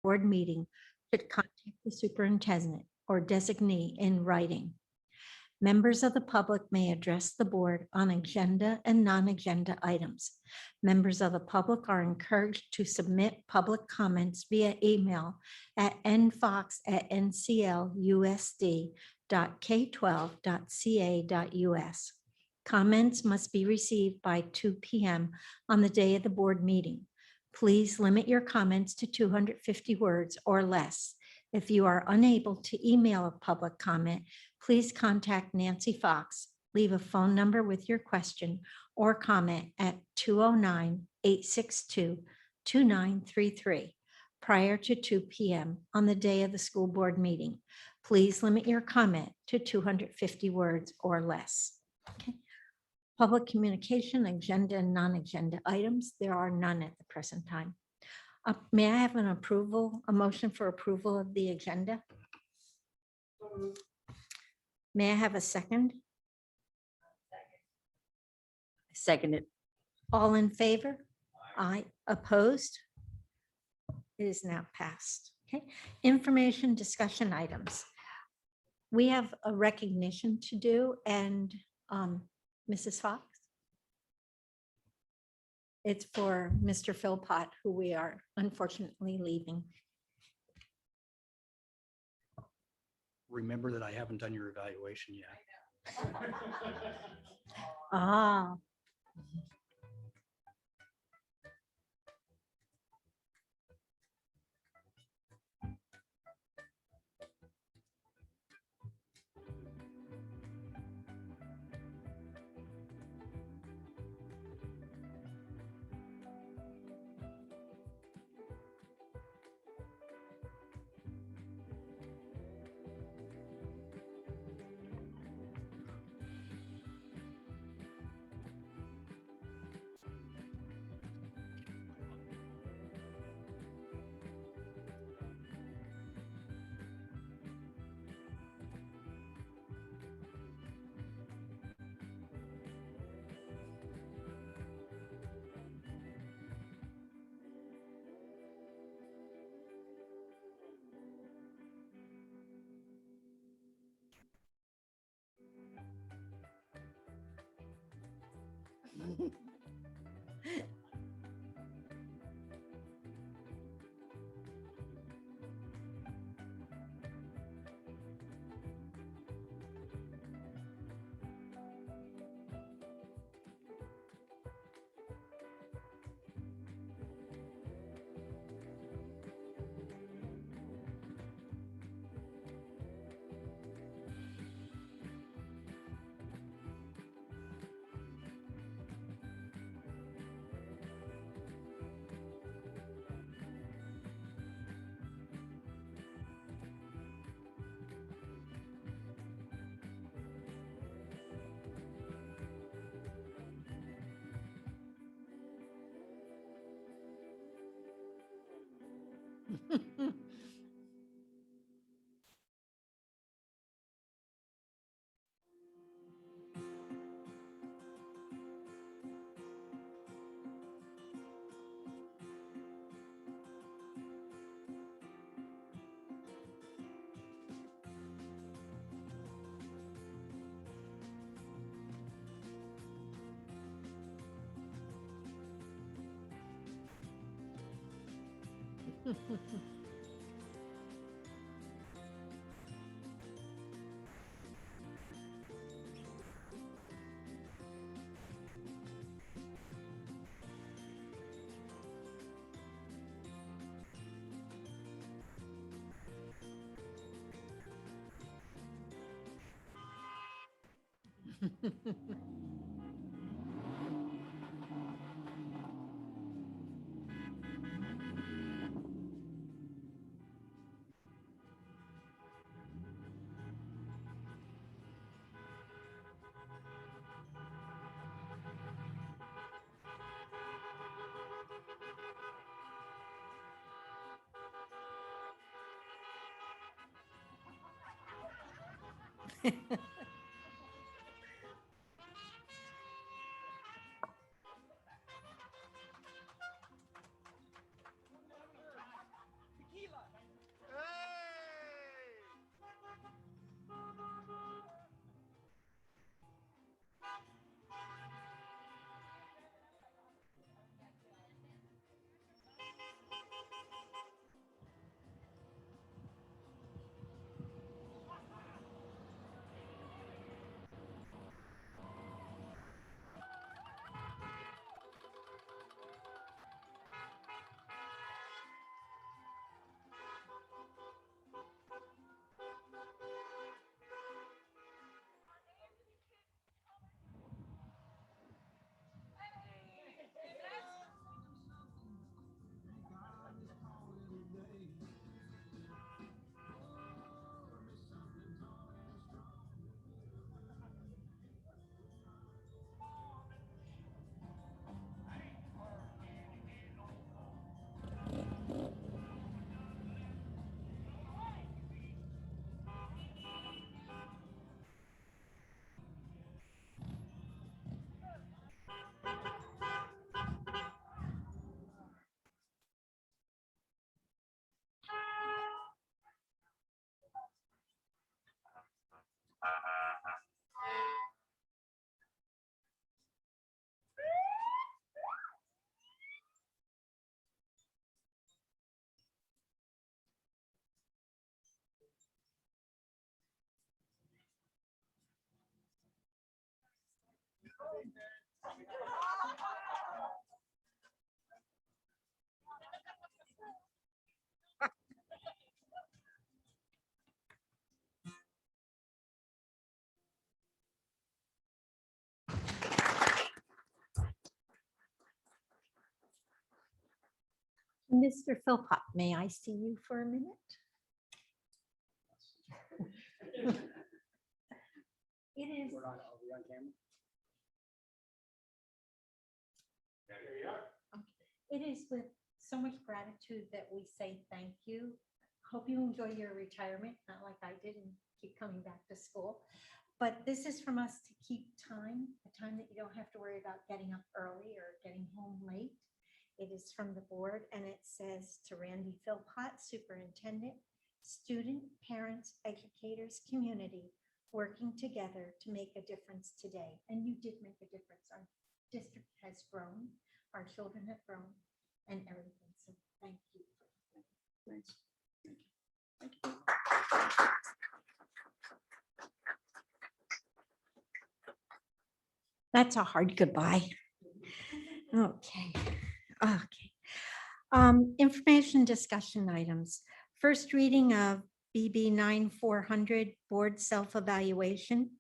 board meeting should contact the superintendent or designee in writing. Members of the public may address the board on agenda and non-agenda items. Members of the public are encouraged to submit public comments via email at nfox@nclusd.k12.ca.us. Comments must be received by 2 p.m. on the day of the board meeting. Please limit your comments to 250 words or less. If you are unable to email a public comment, please contact Nancy Fox. Leave a phone number with your question or comment at 209-862-2933 prior to 2 p.m. on the day of the school board meeting. Please limit your comment to 250 words or less. Okay. Public communication, agenda and non-agenda items. There are none at the present time. May I have a motion for approval of the agenda? May I have a second? Seconded. All in favor? Aye. Opposed? It is now passed. Okay. Information discussion items. We have a recognition to do, and Mrs. Fox? It's for Mr. Philpott, who we are unfortunately leaving. Remember that I haven't done your evaluation yet. Ah. Tequila. Mr. Philpott, may I see you for a minute? It is. Are we on camera? It is with so much gratitude that we say thank you. Hope you enjoy your retirement, not like I did and keep coming back to school. But this is from us to keep time, a time that you don't have to worry about getting up early or getting home late. It is from the board and it says to Randy Philpott, Superintendent, student, parents, educators, community, working together to make a difference today. And you did make a difference. Our district has grown, our children have grown, and everything. So thank you. Thanks. Thank you. Thank you. That's a hard goodbye. Okay. Okay. Information discussion items. First reading of BB 9400 Board Self-Evaluation,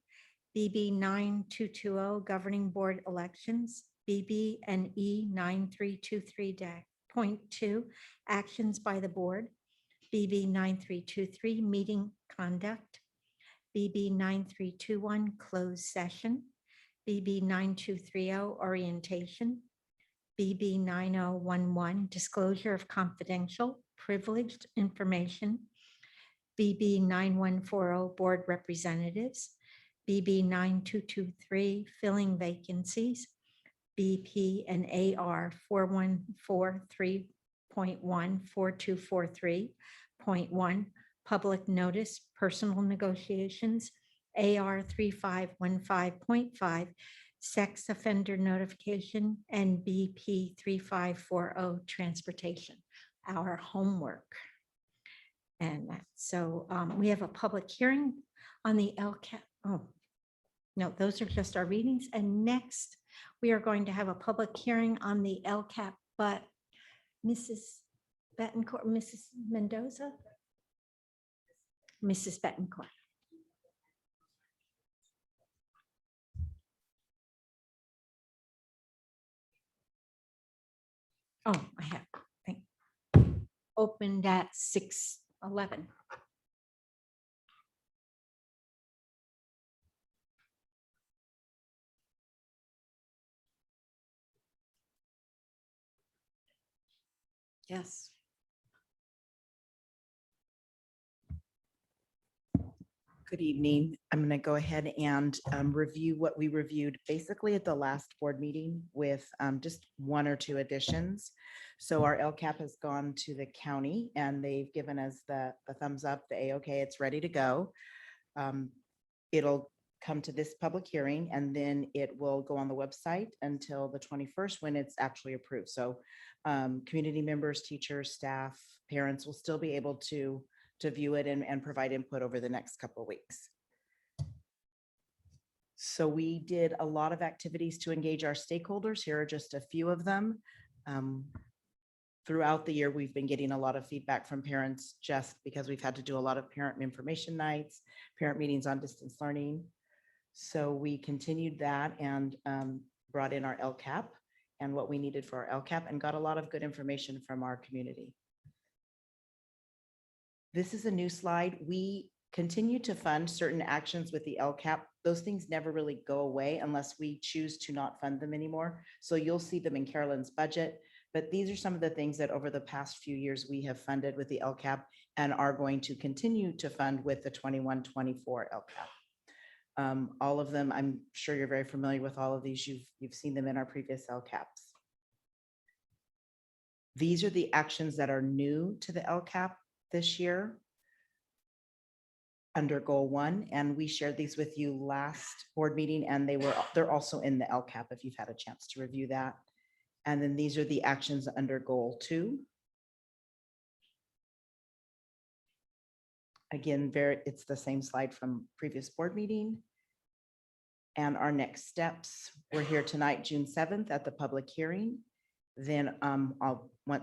BB 9220 Governing Board Elections, BB and E 9323.2 Actions by the Board, BB 9323 Meeting Conduct, BB 9321 Closed Session, BB 9230 Orientation, BB 9011 Disclosure of Confidential Privileged Information, BB 9140 Board Representatives, BB 9223 Filling Vacancies, BP and AR 4143.1 4243.1 Public Notice Personal Negotiations, AR 3515.5 Sex Offender Notification, and BP 3540 Transportation, our homework. And so we have a public hearing on the LCAP. Oh, no, those are just our readings. And next, we are going to have a public hearing on the LCAP, but Mrs. Betancourt, Mrs. Mendoza? Mrs. Betancourt. Oh, I have, thank, opened at 6:11. Yes. Good evening. I'm going to go ahead and review what we reviewed basically at the last board meeting with just one or two additions. So our LCAP has gone to the county and they've given us the thumbs up, the A-OK, it's ready to go. It'll come to this public hearing and then it will go on the website until the 21st when it's actually approved. So community members, teachers, staff, parents will still be able to view it and provide input over the next couple of weeks. So we did a lot of activities to engage our stakeholders. Here are just a few of them. Throughout the year, we've been getting a lot of feedback from parents just because we've had to do a lot of parent information nights, parent meetings on distance learning. So we continued that and brought in our LCAP and what we needed for our LCAP and got a lot of good information from our community. This is a new slide. We continue to fund certain actions with the LCAP. Those things never really go away unless we choose to not fund them anymore. So you'll see them in Carolyn's budget, but these are some of the things that over the past few years we have funded with the LCAP and are going to continue to fund with the 21-24 LCAP. All of them, I'm sure you're very familiar with all of these. You've seen them in our previous LCAPs. These are the actions that are new to the LCAP this year under goal 1, and we shared these with you last board meeting and they're also in the LCAP if you've had a chance to review that. And then these are the actions under goal 2. Again, it's the same slide from previous board meeting. And our next steps, we're here tonight, June 7th at the public hearing. Then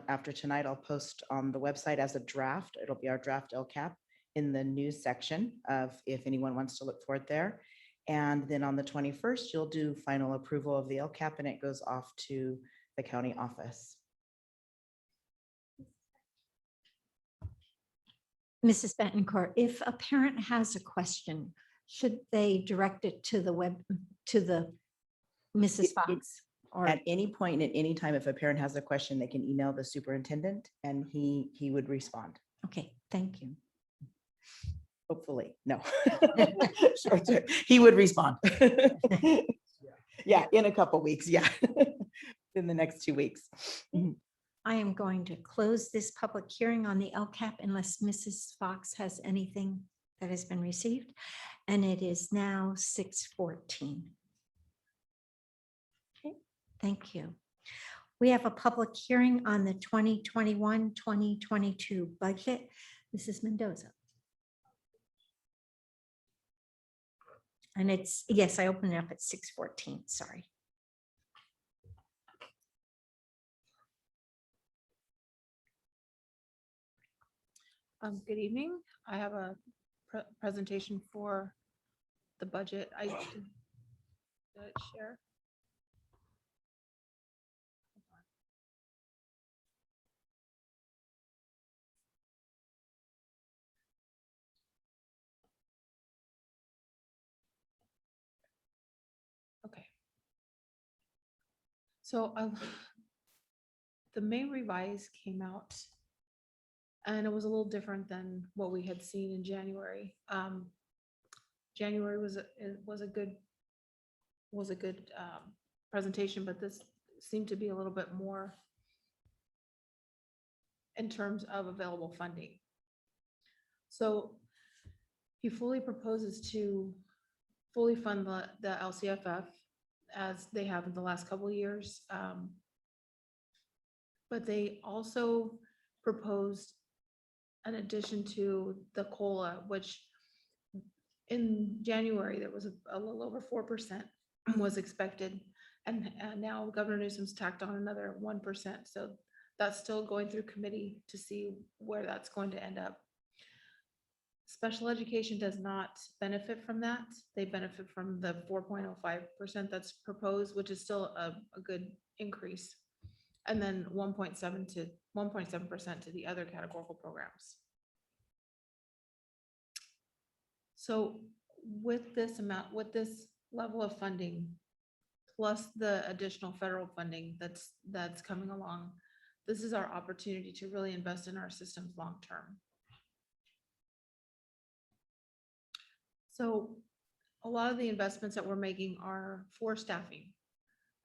after tonight, I'll post on the website as a draft. It'll be our draft LCAP in the news section of if anyone wants to look for it there. And then on the 21st, you'll do final approval of the LCAP and it goes off to the county office. Mrs. Betancourt, if a parent has a question, should they direct it to the Mrs. It- Fox? Or, At any point, at any time, if a parent has a question, they can email the superintendent and he would respond. okay, thank you. Hopefully, no. Short term, he would respond. Yeah, in a couple weeks, yeah. In the next 2 weeks. I am going to close this public hearing on the LCAP unless Mrs. Fox has anything that has been received. And it is now 6:14. Okay, thank you. We have a public hearing on the 2021-2022 budget. Mrs. Mendoza. And it's, yes, I opened it up at 6:14, sorry. Good evening. I have a presentation for the budget. Did it share? Okay. So the May revise came out and it was a little different than what we had seen in January. January was a good presentation, but this seemed to be a little bit more in terms of available funding. So he fully proposes to fully fund the LCFF as they have in the last couple of years. But they also proposed an addition to the COLA, which in January, there was a little over 4% was expected. And now Governor Newsom's tacked on another 1%. So that's still going through committee to see where that's going to end up. Special education does not benefit from that. They benefit from the 4.05% that's proposed, which is still a good increase. And then 1.7% to the other categorical programs. So with this amount, with this level of funding, plus the additional federal funding that's coming along, this is our opportunity to really invest in our systems long-term. So a lot of the investments that we're making are for staffing.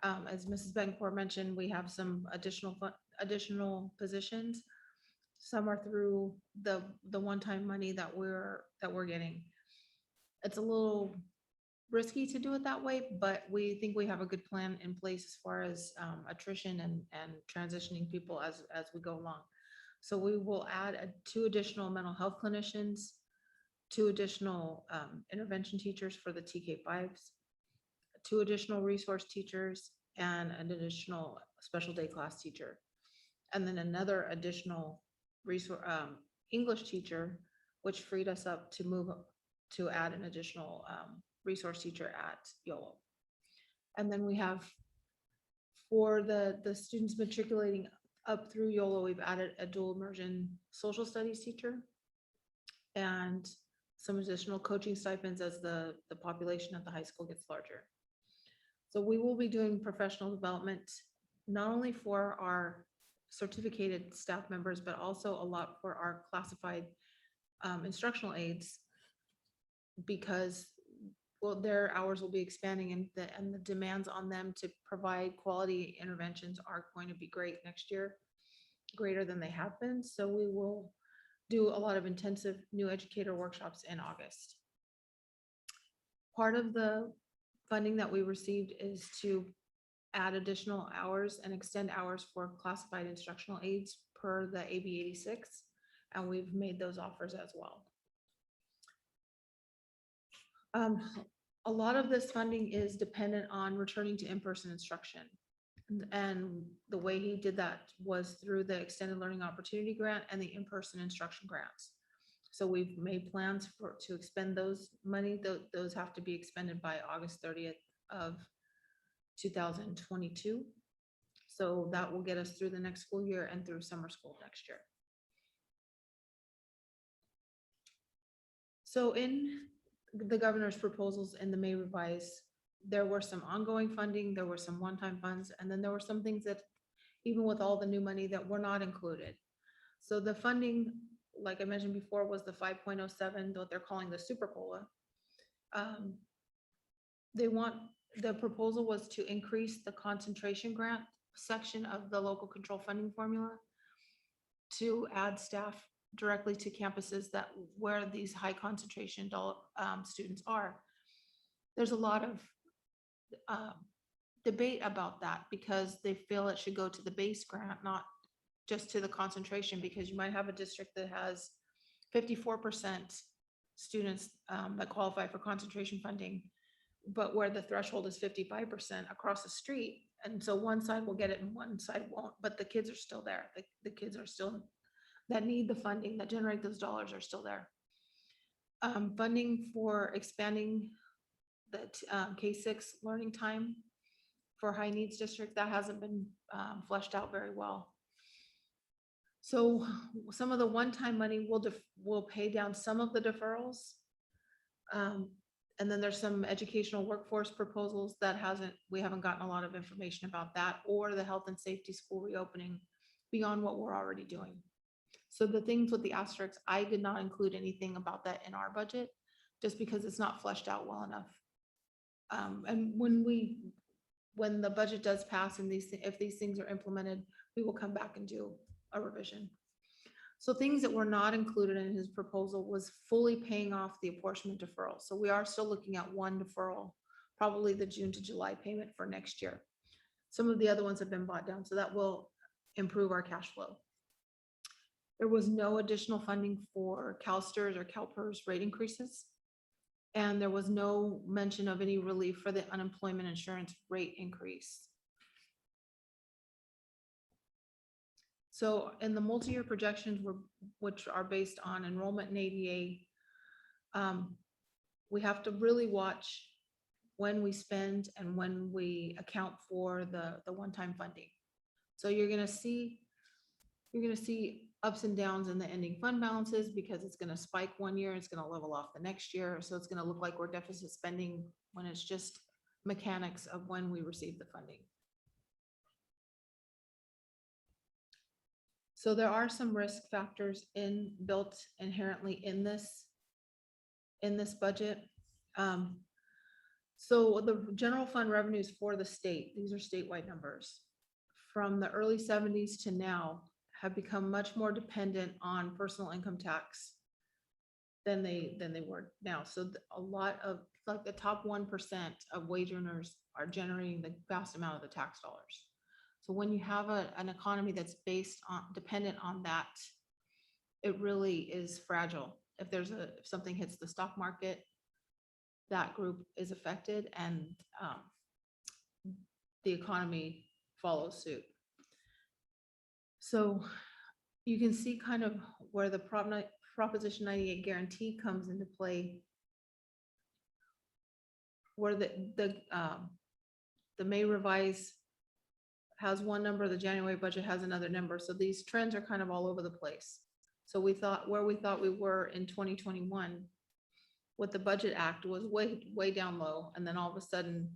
As Mrs. Betancourt mentioned, we have some additional positions. Some are through the one-time money that we're getting. It's a little risky to do it that way, but we think we have a good plan in place as far as attrition and transitioning people as we go along. So we will add 2 additional mental health clinicians, 2 additional intervention teachers for the TK5s, 2 additional resource teachers, and an additional special day class teacher. And then another additional resource English teacher, which freed us up to move to add an additional resource teacher at YOLO. And then we have, for the students matriculating up through YOLO, we've added a dual immersion social studies teacher and some additional coaching stipends as the population at the high school gets larger. So we will be doing professional development, not only for our certificated staff members, but also a lot for our classified instructional aides, because their hours will be expanding and the demands on them to provide quality interventions are going to be great next year, greater than they have been. So we will do a lot of intensive new educator workshops in August. Part of the funding that we received is to add additional hours and extend hours for classified instructional aides per the AB 86, and we've made those offers as well. a lot of this funding is dependent on returning to in-person instruction. And the way he did that was through the Extended Learning Opportunity Grant and the in-person instruction grants. So we've made plans to expend those money. Those have to be expended by August 30th of 2022. So that will get us through the next school year and through summer school next year. So in the governor's proposals in the May revise, there were some ongoing funding, there were some one-time funds, and then there were some things that, even with all the new money, that were not included. So the funding, like I mentioned before, was the 5.07, what they're calling the super COLA. The proposal was to increase the concentration grant section of the local control funding formula to add staff directly to campuses that where these high concentration students are. There's a lot of debate about that because they feel it should go to the base grant, not just to the concentration, because you might have a district that has 54% students that qualify for concentration funding, but where the threshold is 55% across the street. And so one side will get it and one side won't, but the kids are still there. The kids are still, that need the funding, that generate those dollars are still there. Funding for expanding the K-6 learning time for high needs district, that hasn't been fleshed out very well. So some of the one-time money will pay down some of the deferrals. And then there's some educational workforce proposals that we haven't gotten a lot of information about that, or the health and safety school reopening beyond what we're already doing. So the things with the asterisks, I did not include anything about that in our budget, just because it's not fleshed out well enough. And when the budget does pass and if these things are implemented, we will come back and do a revision. So things that were not included in his proposal was fully paying off the apportionment deferral. So we are still looking at one deferral, probably the June to July payment for next year. Some of the other ones have been bought down, so that will improve our cash flow. There was no additional funding for CalSTRS or CalPERS rate increases. And there was no mention of any relief for the unemployment insurance rate increase. So in the multi-year projections, which are based on enrollment in ADA, we have to really watch when we spend and when we account for the one-time funding. So you're gonna see ups and downs in the ending fund balances because it's gonna spike one year, it's gonna level off the next year. So it's gonna look like we're deficit spending when it's just mechanics of when we receive the funding. So there are some risk factors built inherently in this budget. So the general fund revenues for the state, these are statewide numbers, from the early 70s to now have become much more dependent on personal income tax than they were now. So a lot of, like, the top 1% of wage earners are generating the vast amount of the tax dollars. So when you have an economy that's dependent on that, it really is fragile. If something hits the stock market, that group is affected, and the economy follows suit. So you can see kind of where the Proposition 98 guarantee comes into play, where the May revise has one number, the January budget has another number. So these trends are kind of all over the place. So we thought we were in 2021 with the Budget Act was way down low. And then all of a sudden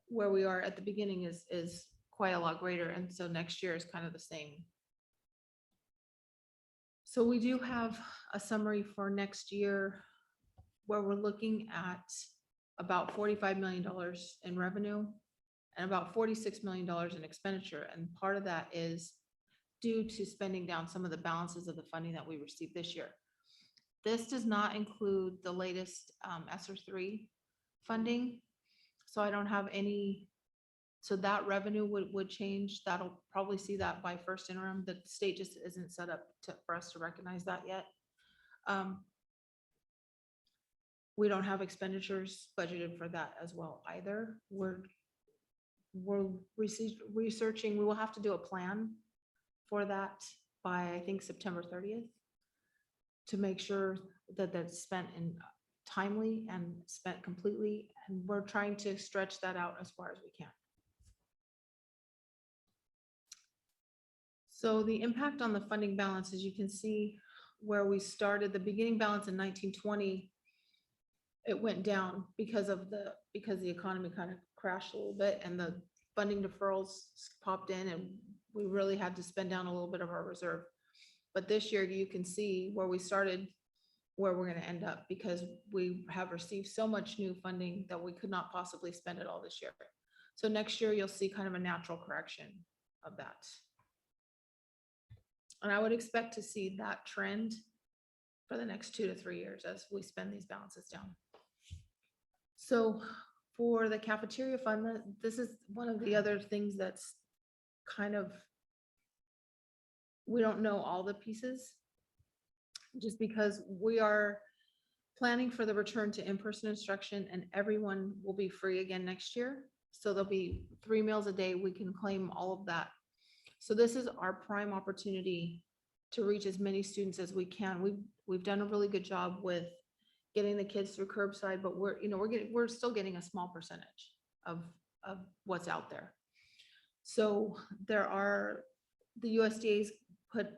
where we are at the beginning is quite a lot greater. And so next year is kind of the same. So we do have a summary for next year where we're looking at about $45 million in revenue and about $46 million in expenditure. And part of that is due to spending down some of the balances of the funding that we received this year. This does not include the latest ESSER 3 funding. So I don't have any, so that revenue would change. That'll probably see that by first interim. The state just isn't set up for us to recognize that yet. We don't have expenditures budgeted for that as well either. We're researching, we will have to do a plan for that by, I think, September 30th to make sure that that's spent in timely and spent completely. And we're trying to stretch that out as far as we can. So the impact on the funding balance, as you can see where we started, the beginning balance in 1920, it went down because the economy kind of crashed a little bit and the funding deferrals popped in and we really had to spend down a little bit of our reserve. But this year you can see where we started, where we're going to end up, because we have received so much new funding that we could not possibly spend it all this year. So next year you'll see kind of a natural correction of that. And I would expect to see that trend for the next 2 to 3 years as we spend these balances down. So for the cafeteria fund, this is one of the other things that's kind of, we don't know all the pieces, just because we are planning for the return to in-person instruction and everyone will be free again next year. So there'll be 3 meals a day. We can claim all of that. So this is our prime opportunity to reach as many students as we can. We've done a really good job with getting the kids through curbside, but we're still getting a small percentage of what's out there. So the USDA's put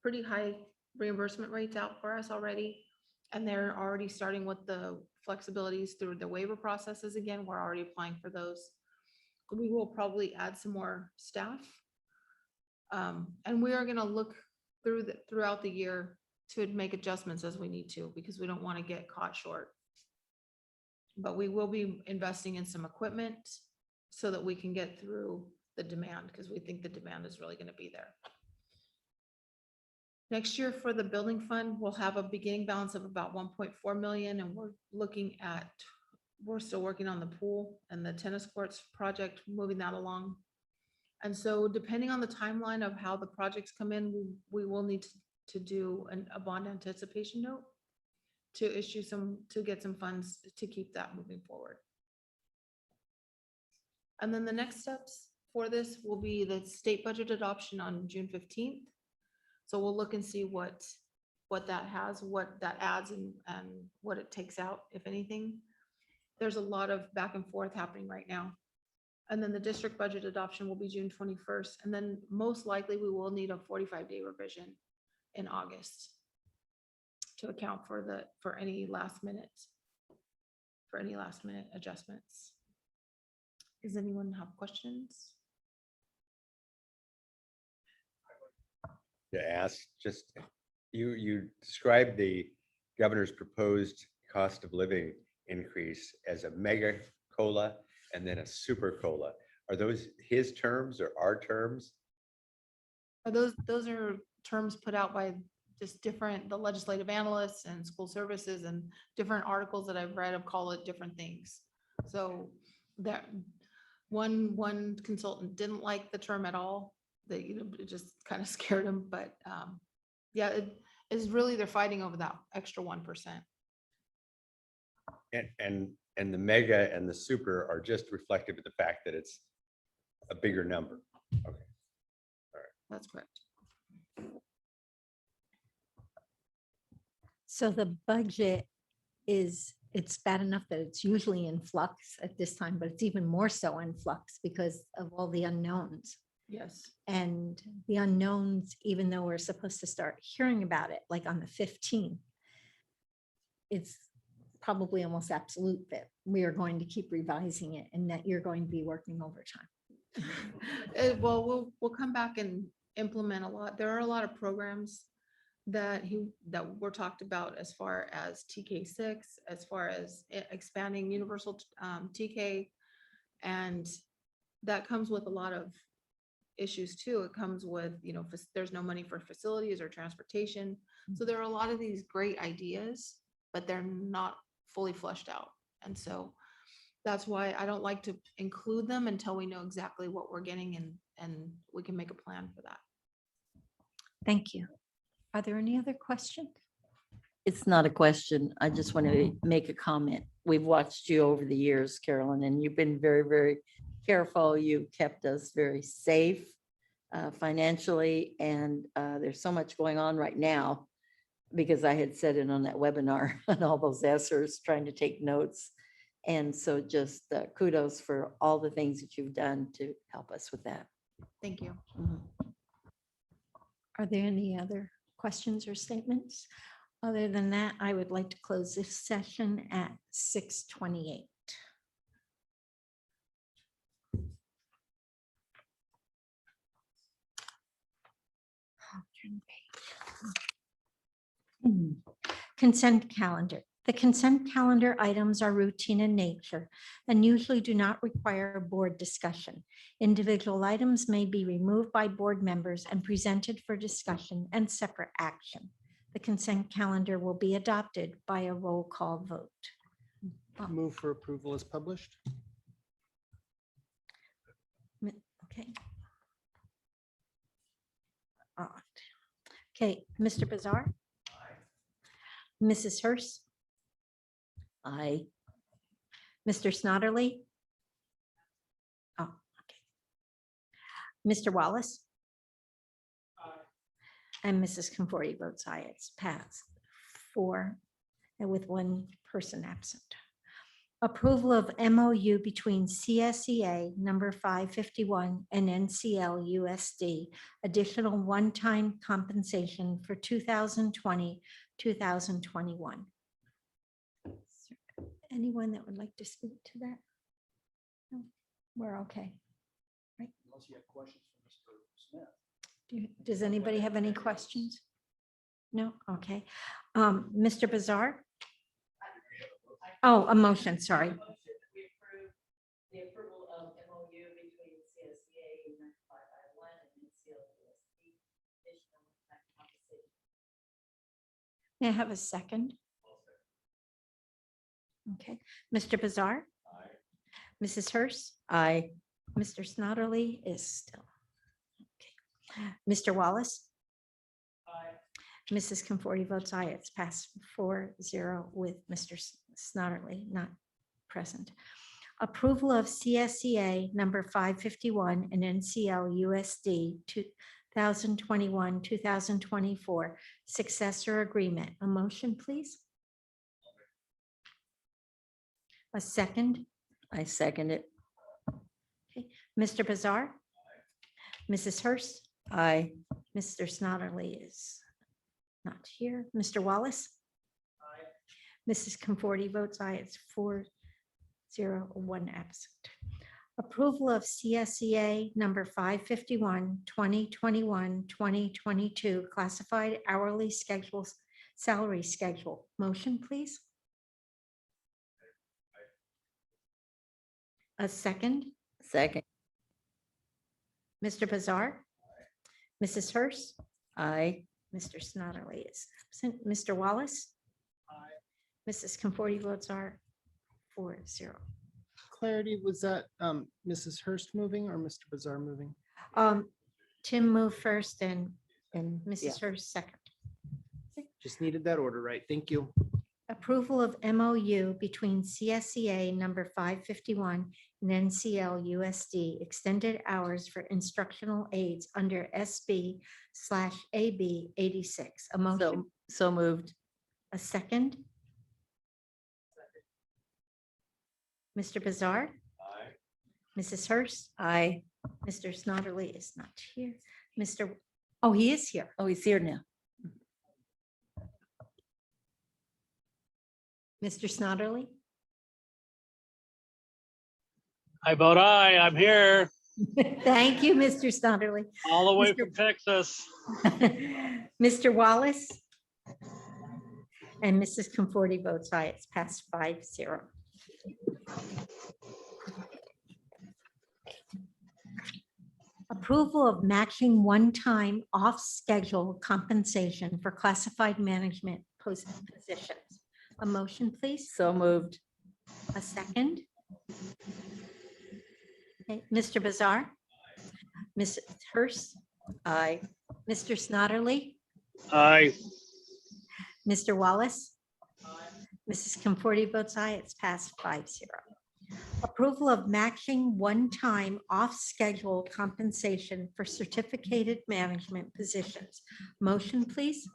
pretty high reimbursement rates out for us already, and they're already starting with the flexibilities through the waiver processes. Again, we're already applying for those. We will probably add some more staff, and we are going to look throughout the year to make adjustments as we need to, because we don't want to get caught short. But we will be investing in some equipment so that we can get through the demand, because we think the demand is really going to be there. Next year for the building fund, we'll have a beginning balance of about 1.4 million, and we're still working on the pool and the tennis courts project, moving that along. And so depending on the timeline of how the projects come in, we will need to do a bond anticipation note to get some funds to keep that moving forward. And then the next steps for this will be the state budget adoption on June 15th. So we'll look and see what that has, what that adds, and what it takes out, if anything. There's a lot of back and forth happening right now. And then the district budget adoption will be June 21st. And then most likely we will need a 45-day revision in August to account for any last minute adjustments. Does anyone have questions? To ask, just, you described the governor's proposed cost of living increase as a mega COLA and then a super COLA. Are those his terms or our terms? Those are terms put out by just the legislative analysts and school services, and different articles that I've read have called it different things. So that one consultant didn't like the term at all. That it just kind of scared him. But yeah, it is really, they're fighting over that extra 1%. And the mega and the super are just reflective of the fact that it's a bigger number. Okay. That's correct. So the budget it's bad enough that it's usually in flux at this time, but it's even more so in flux because of all the unknowns. Yes. And the unknowns, even though we're supposed to start hearing about it, like on the 15th, it's probably almost absolute that we are going to keep revising it and that you're going to be working overtime. Well, we'll come back and implement a lot. There are a lot of programs that were talked about, as far as TK6, as far as expanding universal TK, and that comes with a lot of issues too. It comes with, there's no money for facilities or transportation. So there are a lot of these great ideas, but they're not fully fleshed out. And so that's why I don't like to include them until we know exactly what we're getting, and we can make a plan for that. Thank you. Are there any other questions? It's not a question. I just want to make a comment. We've watched you over the years, Carolyn, and you've been very, very careful. You kept us very safe financially, and there's so much going on right now because I had said it on that webinar and all those ESSERs trying to take notes. And so just kudos for all the things that you've done to help us with that. Thank you. Mhm. Are there any other questions or statements? Other than that, I would like to close this session at 6:28. Consent calendar. The consent calendar items are routine in nature and usually do not require board discussion. Individual items may be removed by board members and presented for discussion and separate action. The consent calendar will be adopted by a roll call vote. Move for approval as published. Okay. Okay, Mr. Bizarre? Mrs. Hurst? Aye. Mr. Snodderly? Oh, okay. Mr. Wallace? And Mrs. Conforti votes aye. It's passed 4 and with 1 person absent. Approval of MOU between CSEA number 551 and NCLUSD, additional one-time compensation for 2020, 2021. Anyone that would like to speak to that? No, we're okay. Unless you have questions for Mr. Smith. Does anybody have any questions? No, okay. Mr. Bizarre? Oh, a motion, sorry. The approval of MOU between CSEA 551 and NCLUSD. May I have a second? Okay, Mr. Bizarre? Mrs. Hurst? Aye. Mr. Snodderly is still. Okay. Mr. Wallace? Mrs. Conforti votes aye. It's passed 4-0 with Mr. Snodderly not present. Approval of CSEA number 551 and NCLUSD 2021, 2024 successor agreement. A motion, please. A second. I second it. Mr. Bizarre? Mrs. Hurst? Aye. Mr. Snodderly is not here. Mr. Wallace? Mrs. Conforti votes aye. It's 4-0, 1 absent. Approval of CSEA number 551, 2021, 2022 classified hourly schedules, salary schedule. Motion, please. A second. Second. Mr. Bizarre? Mrs. Hurst? Aye. Mr. Snodderly is absent. Mr. Wallace? Mrs. Conforti votes are 4-0. Clarity, was that Mrs. Hurst moving or Mr. Bizarre moving? Tim moved first and Mrs. Hurst second. Just needed that order right. Thank you. Approval of MOU between CSEA number 551 and NCLUSD extended hours for instructional aides under SB/AB 86. A motion, So moved. a second. Mr. Bizarre? Mrs. Hurst? Aye. Mr. Snodderly is not here. Oh, he is here. Oh, he's here now. Mr. Snodderly? I vote aye. I'm here Thank you, Mr. Snodderly. all the way Mr. from Texas. Mr. Wallace? And Mrs. Conforti votes aye. It's passed 5-0. Approval of matching one-time off-schedule compensation for classified management positions. A motion, please. So moved. A second. Okay, Mr. Bizarre? Mrs. Hurst? Aye. Mr. Snodderly? Aye. Mr. Wallace? Mrs. Conforti votes aye. It's passed 5-0. Approval of matching one-time off-schedule compensation for certificated management positions. Motion, please.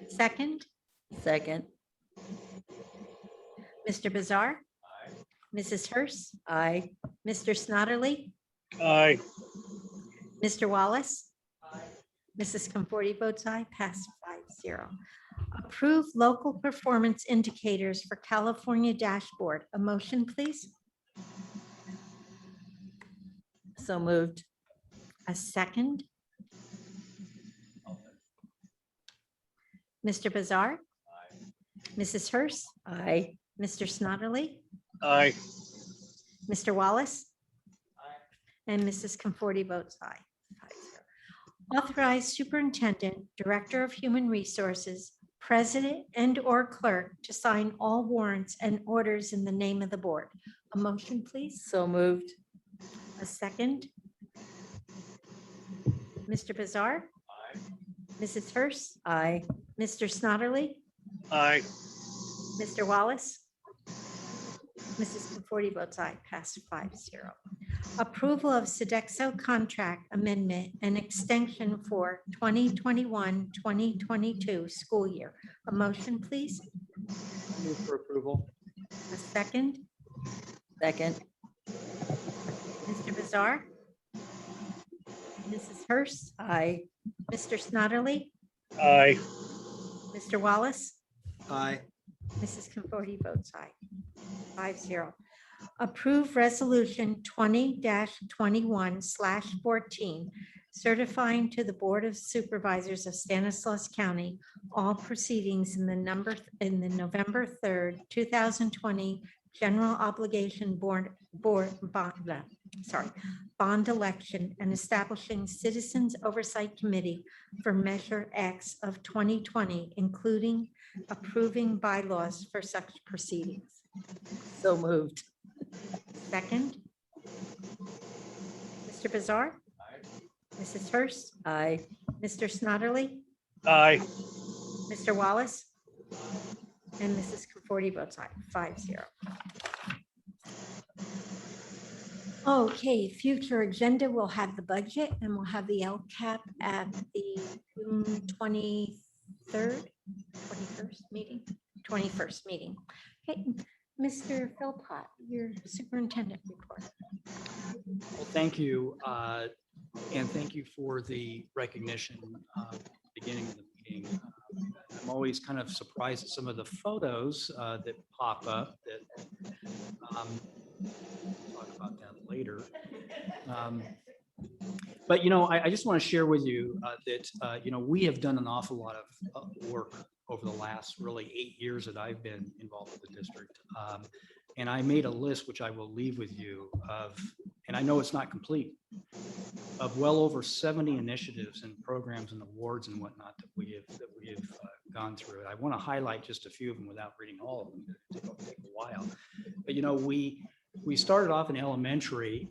Second, Second. Mr. Bizarre? Mrs. Hurst? Aye. Mr. Snodderly? aye, Mr. Wallace? Mrs. Conforti votes aye, passed 5-0. Approve local performance indicators for California dashboard. A motion, please. So moved. A second. Mr. Bizarre? Mrs. Hurst? Aye. Mr. Snodderly? aye, Mr. Wallace? And Mrs. Conforti votes aye. 5-0. Authorize superintendent, director of human resources, president and/or clerk to sign all warrants and orders in the name of the board. A motion, please. So moved. A second. Mr. Bizarre? Mrs. Hurst? Aye. Mr. Snodderly? aye, Mr. Wallace? Mrs. Conforti votes aye, passed 5-0. Approval of Sodexo contract amendment and extension for 2021-2022 school year. A motion, please. Move for approval. A second. Second. Mr. Bizarre? Mrs. Hurst? Aye. Mr. Snodderly? aye, Mr. Wallace? Aye. Mrs. Conforti votes aye. 5-0. Approve resolution 20-21/14, certifying to the Board of Supervisors of Stanislaus County all proceedings in the November 3rd, 2020 general obligation bond election and establishing Citizens Oversight Committee for Measure X of 2020, including approving bylaws for such proceedings. So moved. Second. Mr. Bizarre? Mrs. Hurst? Aye. Mr. Snodderly? aye, Mr. Wallace? And Mrs. Conforti votes aye, 5-0. Okay, future agenda, we'll have the budget and we'll have the LCAP at the June 21st meeting. Okay, Mr. Philpott, your superintendent report. Well, thank you. And thank you for the recognition beginning of the meeting. I'm always kind of surprised at some of the photos that pop up that talk about that later. But, I just want to share with you that, we have done an awful lot of work over the last really 8 years that I've been involved with the district. And I made a list, which I will leave with you and I know it's not complete, of well over 70 initiatives and programs and awards and whatnot that we have gone through. I want to highlight just a few of them without reading all of them. It'll take a while. But we started off in elementary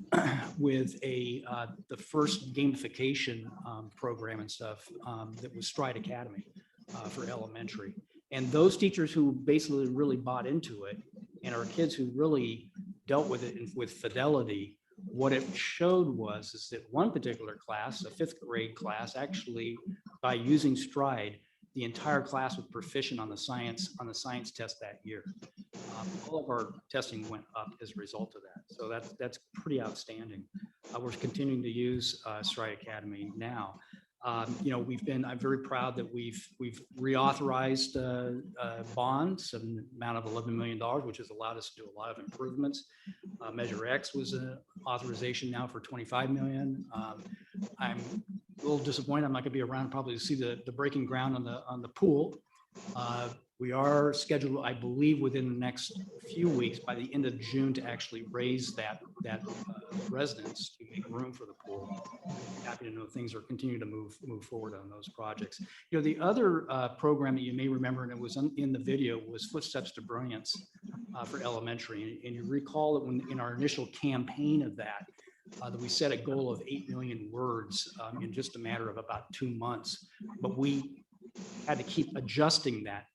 with the first gamification program and stuff that was Stride Academy for elementary. And those teachers who basically really bought into it and our kids who really dealt with it with fidelity, what it showed is that one particular class, a 5th grade class, actually by using Stride, the entire class was proficient on the science test that year. All of our testing went up as a result of that. So that's pretty outstanding. We're continuing to use Stride Academy now. I'm very proud that we've reauthorized bonds of an amount of $11 million, which has allowed us to do a lot of improvements. Measure X was an authorization now for $25 million. I'm a little disappointed. I'm not going to be around probably to see the breaking ground on the pool. We are scheduled, I believe, within the next few weeks, by the end of June, to actually raise that residence to make room for the pool. Happy to know things are continuing to move forward on those projects. The other program that you may remember, and it was in the video, was Footsteps to Brilliance for elementary. And you recall that when in our initial campaign of that, that we set a goal of 8 million words in just a matter of about 2 months. But we had to keep adjusting that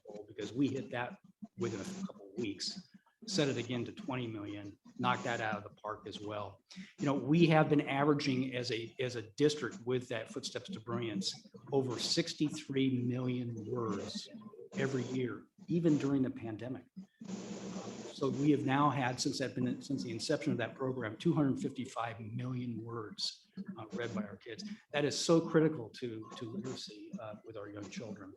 goal because we hit that within a couple of weeks, set it again to 20 million, knocked that out of the park as well. We have been averaging as a district with that Footsteps to Brilliance over 63 million words every year, even during the pandemic. So we have now had, since the inception of that program, 255 million words read by our kids. That is so critical to literacy with our young children.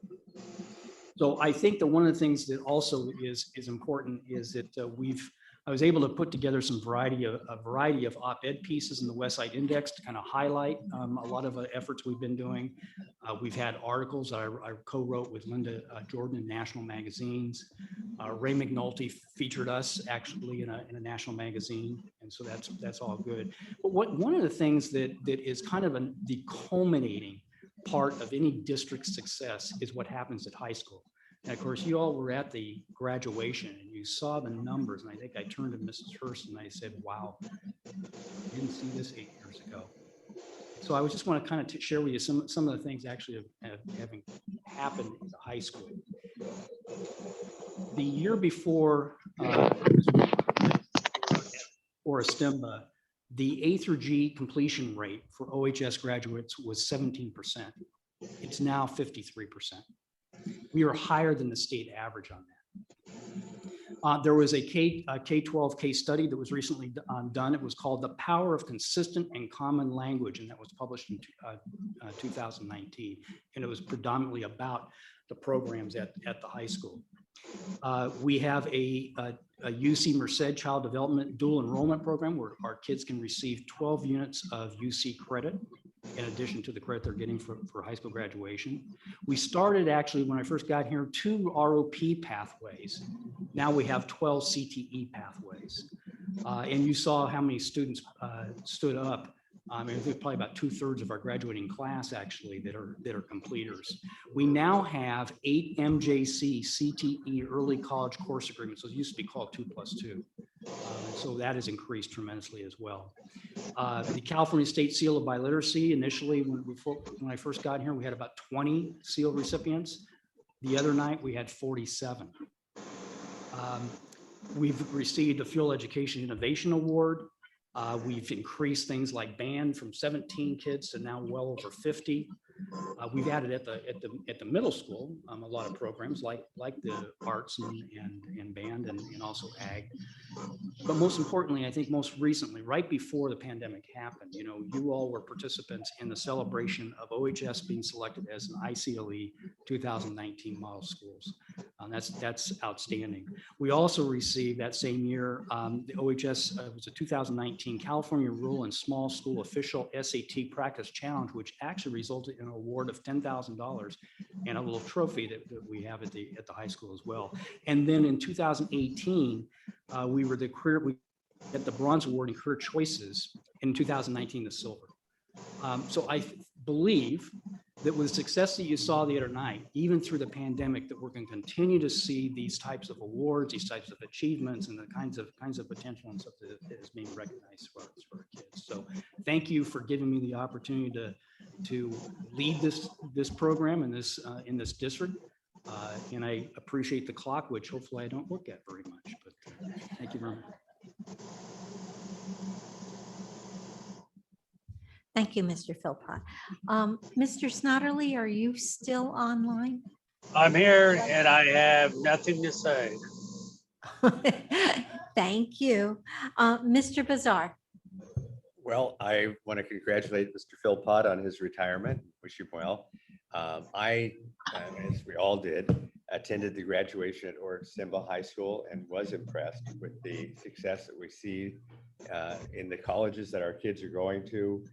So I think that one of the things that also is important is that I was able to put together a variety of op-ed pieces in the Westside Index to kind of highlight a lot of efforts we've been doing. We've had articles that I co-wrote with Linda Jordan in national magazines. Ray McNulty featured us actually in a national magazine, and so that's all good. But one of the things that is kind of the culminating part of any district success is what happens at high school. And of course, you all were at the graduation and you saw the numbers. And I think I turned to Mrs. Hurst and I said, wow, I didn't see this 8 years ago. So I just want to kind of share with you some of the things actually having happened at the high school. The year before, or Estemba, the A through G completion rate for OHS graduates was 17%. It's now 53%. We are higher than the state average on that. There was a K-12 case study that was recently done. It was called The Power of Consistent and Common Language, and that was published in 2019. And it was predominantly about the programs at the high school. We have a UC Merced Child Development Dual Enrollment Program where our kids can receive 12 units of UC credit in addition to the credit they're getting for high school graduation. We started actually, when I first got here, 2 ROP pathways. Now we have 12 CTE pathways. And you saw how many students stood up. I think probably about 2/3 of our graduating class actually that are completers. We now have 8 MJC CTE early college course agreements. Those used to be called 2+2. So that has increased tremendously as well. The California State Seal of Biliteracy, initially when I first got here, we had about 20 seal recipients. The other night we had 47. We've received a Fuel Education Innovation Award. We've increased things like band from 17 kids to now well over 50. We've added at the middle school a lot of programs like the arts and band and also ag. But most importantly, I think most recently, right before the pandemic happened, you all were participants in the celebration of OHS being selected as an ICLE 2019 model schools. That's outstanding. We also received that same year, the OHS was a 2019 California Rural and Small School Official SAT Practice Challenge, which actually resulted in an award of $10,000 and a little trophy that we have at the high school as well. And then in 2018, we got the bronze award in career choices. In 2019, the silver. So I believe that with the success that you saw the other night, even through the pandemic, that we're going to continue to see these types of awards, these types of achievements, and the kinds of potential and stuff that is being recognized for our kids. So thank you for giving me the opportunity to lead this program in this district. And I appreciate the clock, which hopefully I don't look at very much, but thank you very much. Thank you, Mr. Philpott. Mr. Snodderly, are you still online? I'm here and I have nothing to say. Thank you. Mr. Bazar. Well, I want to congratulate Mr. Philpott on his retirement. Wish him well. I, as we all did, attended the graduation at Estemba High School and was impressed with the success that we see in the colleges that our kids are going to,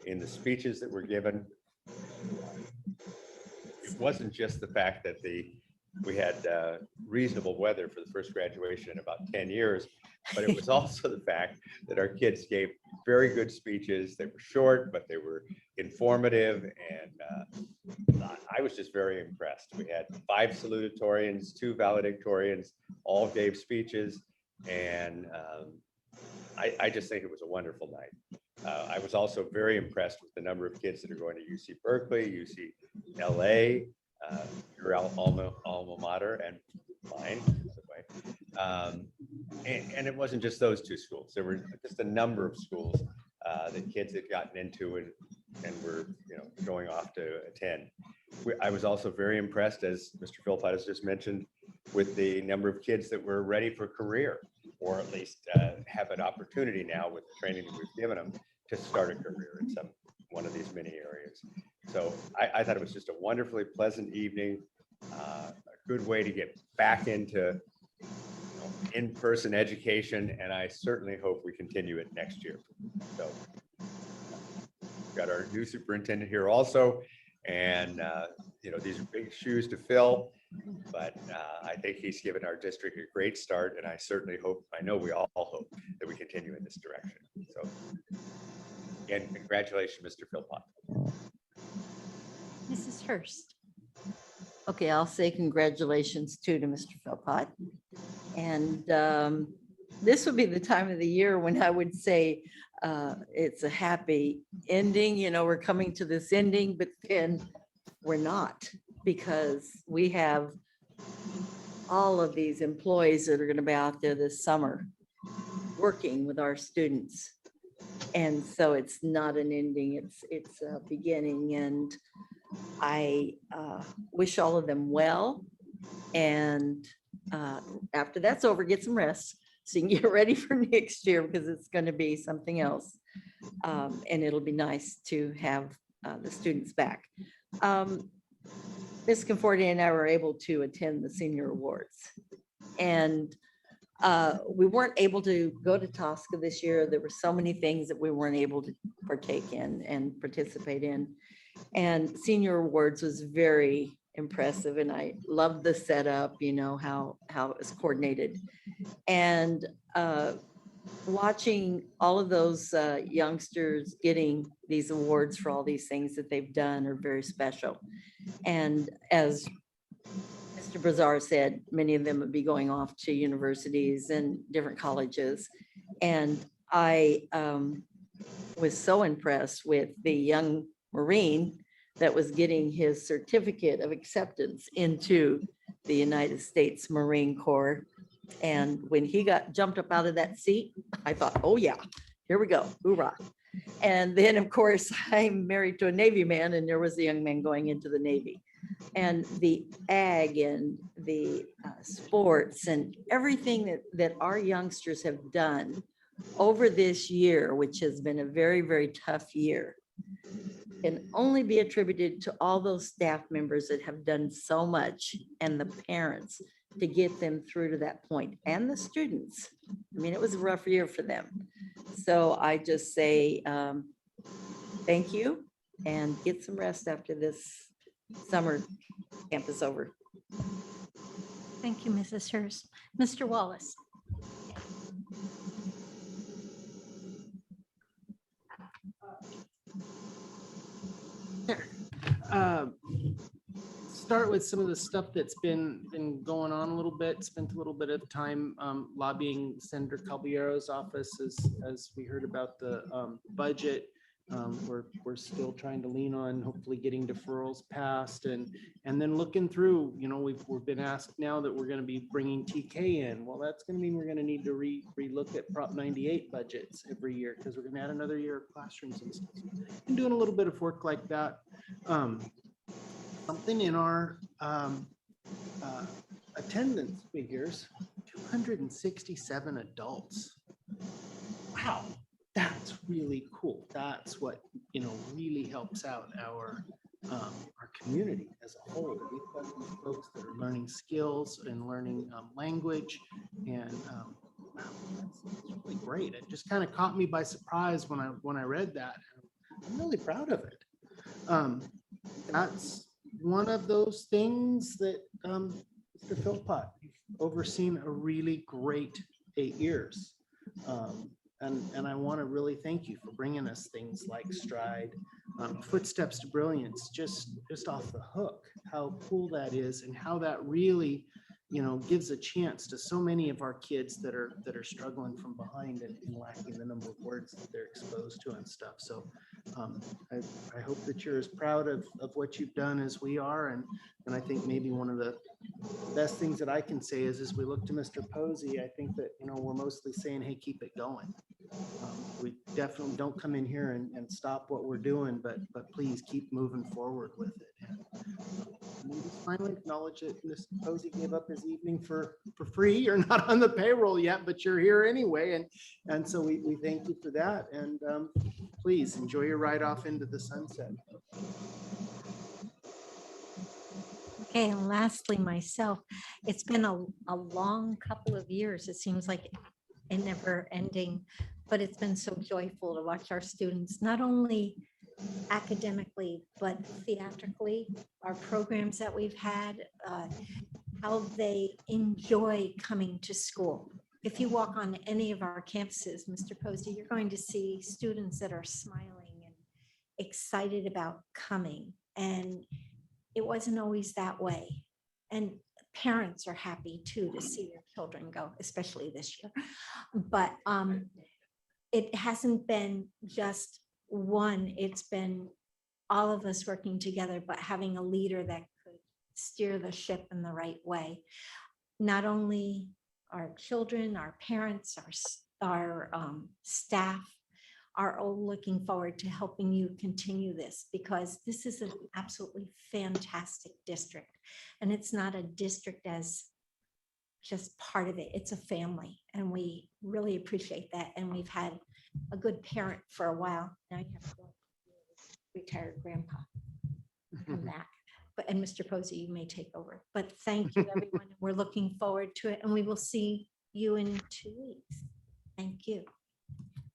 in the speeches that were given. It wasn't just the fact that we had reasonable weather for the first graduation in about 10 years, but it was also the fact that our kids gave very good speeches. They were short, but they were informative, and I was just very impressed. We had 5 salutatorians, 2 valedictorians, all gave speeches, and I just think it was a wonderful night. I was also very impressed with the number of kids that are going to UC Berkeley, UC LA, your alma mater, and mine, by the way. And it wasn't just those two schools. There were just a number of schools that kids had gotten into and were, going off to attend. I was also very impressed, as Mr. Philpott has just mentioned, with the number of kids that were ready for career, or at least have an opportunity now with the training that we've given them to start a career in one of these many areas. So I thought it was just a wonderfully pleasant evening, a good way to get back into in-person education, and I certainly hope we continue it next year. So we've got our new superintendent here also, and these are big shoes to fill, but I think he's given our district a great start, and I know we all hope that we continue in this direction. So again, congratulations, Mr. Philpott. Mrs. Hurst. Okay, I'll say congratulations too to Mr. Philpott. And this would be the time of the year when I would say it's a happy ending. We're coming to this ending, but then we're not, because we have all of these employees that are going to be out there this summer working with our students. And so it's not an ending, it's a beginning. And I wish all of them well. And after that's over, get some rest so you can get ready for next year, because it's going to be something else. And it'll be nice to have the students back. Ms. Conforti and I were able to attend the senior awards. And we weren't able to go to Tosca this year. There were so many things that we weren't able to partake in and participate in. And senior awards was very impressive, and I loved the setup, how it was coordinated. And watching all of those youngsters getting these awards for all these things that they've done are very special. And as Mr. Brazar said, many of them would be going off to universities and different colleges. And I was so impressed with the young Marine that was getting his certificate of acceptance into the United States Marine Corps. And when he jumped up out of that seat, I thought, oh yeah, here we go, hoorah. And then of course I'm married to a Navy man, and there was a young man going into the Navy. And the ag and the sports and everything that our youngsters have done over this year, which has been a very, very tough year, can only be attributed to all those staff members that have done so much, and the parents to get them through to that point, and the students. I mean, it was a rough year for them. So I just say thank you, and get some rest after this summer camp is over. Thank you, Mrs. Hurst. Mr. Wallace. Start with some of the stuff that's been going on a little bit. Spent a little bit of time lobbying Senator Caballero's office as we heard about the budget. We're still trying to lean on hopefully getting deferrals passed, and then looking through, we've been asked now that we're going to be bringing TK in. Well, that's going to mean we're going to need to relook at Prop 98 budgets every year, because we're going to add another year of classrooms and stuff. Been doing a little bit of work like that. Something in our attendance figures, 267 adults. Wow. That's really cool. That's what, really helps out our community as a whole. We've got these folks that are learning skills and learning language, and wow, that's really great. It just kind of caught me by surprise when I read that. I'm really proud of it. That's one of those things that Mr. Philpott, you've overseen a really great 8 years. And I want to really thank you for bringing us things like Stride, Footsteps to Brilliance, just off the hook, how cool that is, and how that really gives a chance to so many of our kids that are struggling from behind and lacking the number of words that they're exposed to and stuff. So I hope that you're as proud of what you've done as we are. And I think maybe one of the best things that I can say is, as we look to Mr. Posey, I think that, we're mostly saying, hey, keep it going. We definitely don't come in here and stop what we're doing, but please keep moving forward with it. And we just finally acknowledge that Mr. Posey gave up his evening for free. You're not on the payroll yet, but you're here anyway. And so we thank you for that. And please enjoy your ride off into the sunset. Okay, and lastly, myself, it's been a long couple of years. It seems like a never ending, but it's been so joyful to watch our students, not only academically, but theatrically, our programs that we've had, how they enjoy coming to school. If you walk on any of our campuses, Mr. Posey, you're going to see students that are smiling and excited about coming. And it wasn't always that way. And parents are happy too to see their children go, especially this year. But it hasn't been just one, it's been all of us working together, but having a leader that could steer the ship in the right way. Not only our children, our parents, our staff are all looking forward to helping you continue this, because this is an absolutely fantastic district. And it's not a district as just part of it, it's a family. And we really appreciate that. And we've had a good parent for a while. Now you have to go retired grandpa come back. But, and Mr. Posey, you may take over. But thank you, everyone. We're looking forward to it, and we will see you in 2 weeks. Thank you.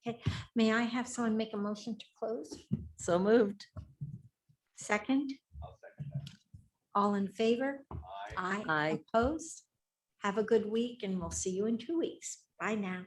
Okay, may I have someone make a motion to close? So moved. Second? I'll second that. All in favor? Aye. Aye. Opposed? Have a good week, and we'll see you in 2 weeks. Bye now.